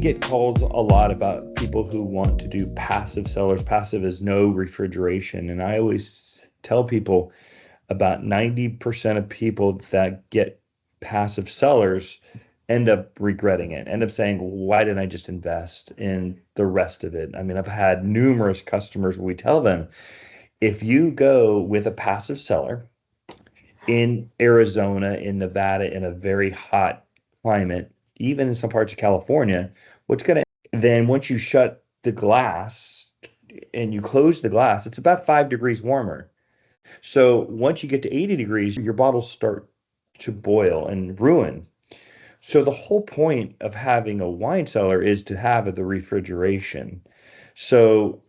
get calls a lot about people who want to do passive cellars. Passive is no refrigeration. And I always tell people about 90% of people that get passive cellars end up regretting it, end up saying, why didn't I just invest in the rest of it? I mean, I've had numerous customers where we tell them, if you go with a passive cellar in Arizona, in Nevada, in a very hot climate, even in some parts of California, what's going to then once you shut the glass and you close the glass, it's about 5 degrees warmer. So once you get to 80 degrees, your bottles start to boil and ruin. So the whole point of having a wine cellar is to have the refrigeration. So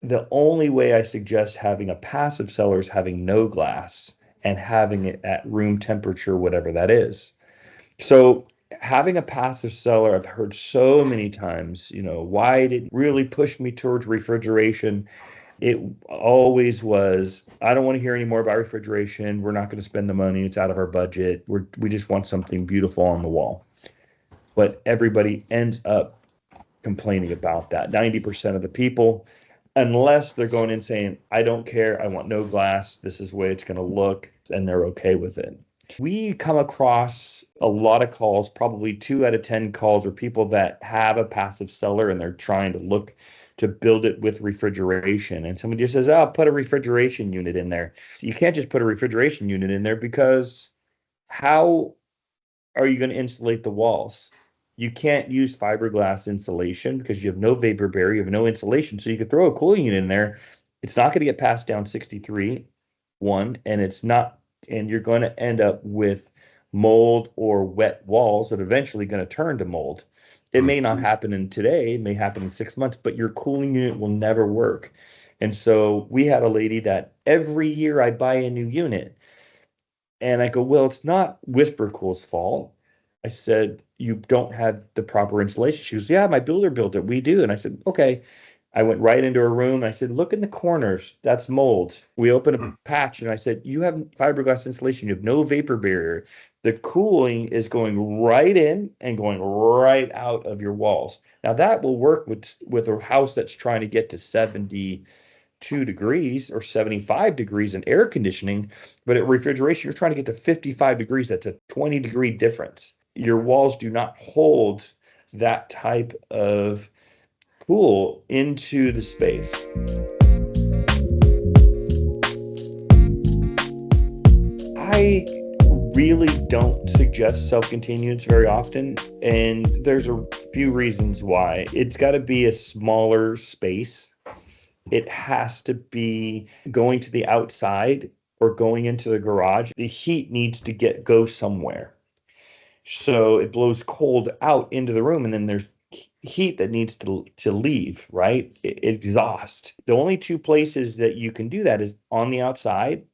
the only way I suggest having a passive cellar is having no glass and having it at room temperature, whatever that is. So having a passive cellar, I've heard so many times, why did it really push me towards refrigeration? It always was, I don't want to hear any more about refrigeration. We're not going to spend the money. It's out of our budget. We just want something beautiful on the wall. But everybody ends up complaining about that. 90% of the people, unless they're going in saying, I don't care, I want no glass, this is the way it's going to look, and they're okay with it. We come across a lot of calls, probably 2 out of 10 calls, are people that have a passive cellar and they're trying to look to build it with refrigeration. And somebody just says, oh, put a refrigeration unit in there. You can't just put a refrigeration unit in there, because how are you going to insulate the walls? You can't use fiberglass insulation because you have no vapor barrier, you have no insulation. So you could throw a cooling unit in there. It's not going to get passed down 63, and you're going to end up with mold or wet walls that are eventually going to turn to mold. It may not happen in today, it may happen in 6 months, but your cooling unit will never work. And so we had a lady that every year I buy a new unit, and I go, well, it's not Whispercool's fault. I said, you don't have the proper insulation. She goes, yeah, my builder built it. We do. And I said, okay. I went right into her room. And I said, look in the corners. That's mold. We opened a patch, and I said, you have fiberglass insulation. You have no vapor barrier. The cooling is going right in and going right out of your walls. Now that will work with a house that's trying to get to 72 degrees or 75 degrees in air conditioning. But at refrigeration, you're trying to get to 55 degrees. That's a 20-degree difference. Your walls do not hold that type of cool into the space. I really don't suggest self-contained units very often, and there's a few reasons why. It's got to be a smaller space. It has to be going to the outside or going into the garage. The heat needs to go somewhere. So it blows cold out into the room, and then there's heat that needs to leave, right? Exhaust. The only 2 places that you can do that is on the outside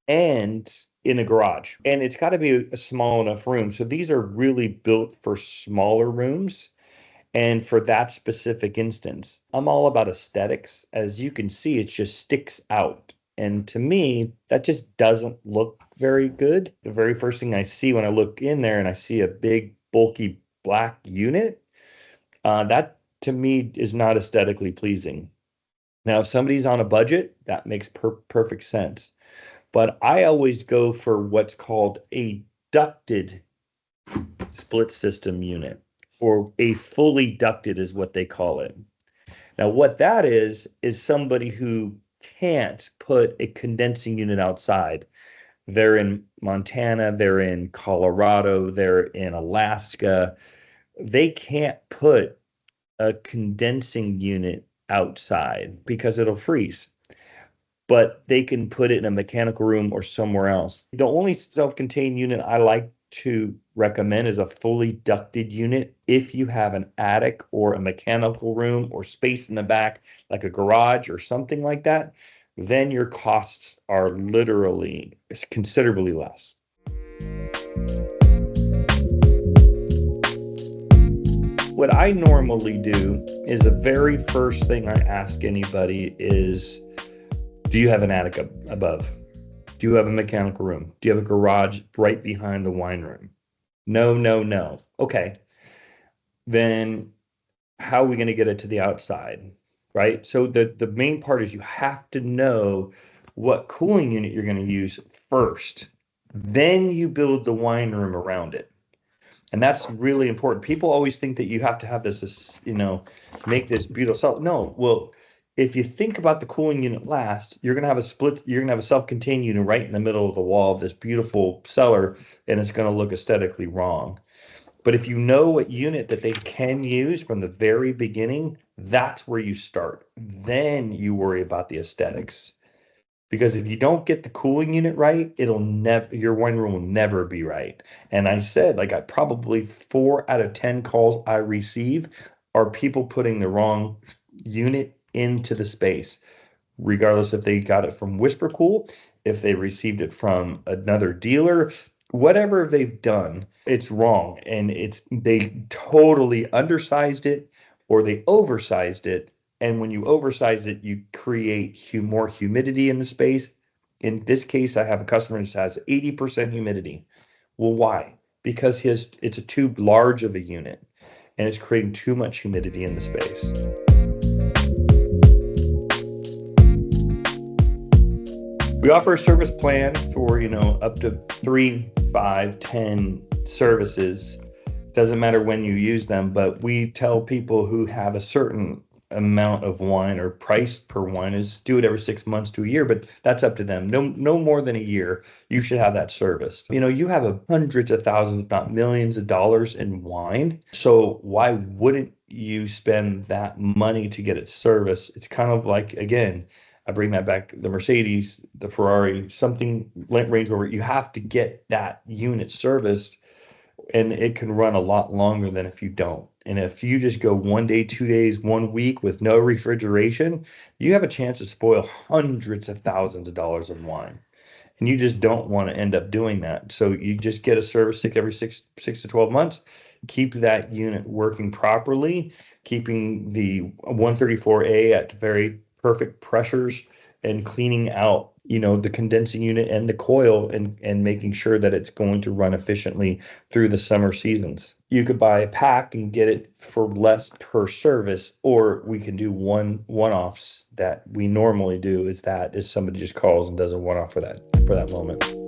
and in a garage. And it's got to be a small enough room. So these are really built for smaller rooms and for that specific instance. I'm all about aesthetics. As you can see, it just sticks out. And to me, that just doesn't look very good. The very first thing I see when I look in there and I see a big, bulky black unit, that to me is not aesthetically pleasing. Now, if somebody's on a budget, that makes perfect sense. But I always go for what's called a ducted split system unit, or a fully ducted is what they call it. Now, what that is somebody who can't put a condensing unit outside. They're in Montana, they're in Colorado, they're in Alaska. They can't put a condensing unit outside because it'll freeze. But they can put it in a mechanical room or somewhere else. The only self-contained unit I like to recommend is a fully ducted unit. If you have an attic or a mechanical room or space in the back, like a garage or something like that, then your costs are literally considerably less. What I normally do is the very first thing I ask anybody is, do you have an attic above? Do you have a mechanical room? Do you have a garage right behind the wine room? No, no, no. Okay. Then how are we going to get it to the outside, right? So the main part is you have to know what cooling unit you're going to use first. Then you build the wine room around it. And that's really important. People always think that you have to have this, make this beautiful self. No, well, if you think about the cooling unit last, you're gonna have a self-contained unit right in the middle of the wall of this beautiful cellar, and it's gonna look aesthetically wrong. But if you know what unit that they can use from the very beginning, that's where you start. Then you worry about the aesthetics. Because if you don't get the cooling unit right, it'll never, your wine room will never be right. And I said, like, I probably 4 out of 10 calls I receive are people putting the wrong unit into the space, regardless if they got it from Whisper Cool, if they received it from another dealer, whatever they've done, it's wrong. And they totally undersized it or they oversized it. And when you oversize it, you create more humidity in the space. In this case, I have a customer that has 80% humidity. Well, why? Because it's a too large of a unit and it's creating too much humidity in the space. We offer a service plan for, up to 3, 5, 10 services. Doesn't matter when you use them, but we tell people who have a certain amount of wine or price per wine is do it every 6 months to a year, but that's up to them. No more than a year, you should have that serviced. You have hundreds of thousands, if not millions of dollars in wine. So why wouldn't you spend that money to get it serviced? It's kind of like, again, I bring that back, the Mercedes, the Ferrari, something, Range Rover, you have to get that unit serviced and it can run a lot longer than if you don't. And if you just go 1 day, 2 days, 1 week with no refrigeration, you have a chance to spoil hundreds of thousands of dollars of wine. And you just don't want to end up doing that. So you just get a service stick every 6 to 12 months, keep that unit working properly, keeping the 134A at very perfect pressures and cleaning out, the condensing unit and the coil and making sure that it's going to run efficiently through the summer seasons. You could buy a pack and get it for less per service, or we can do one-offs that we normally do is somebody just calls and does a one-off for that moment.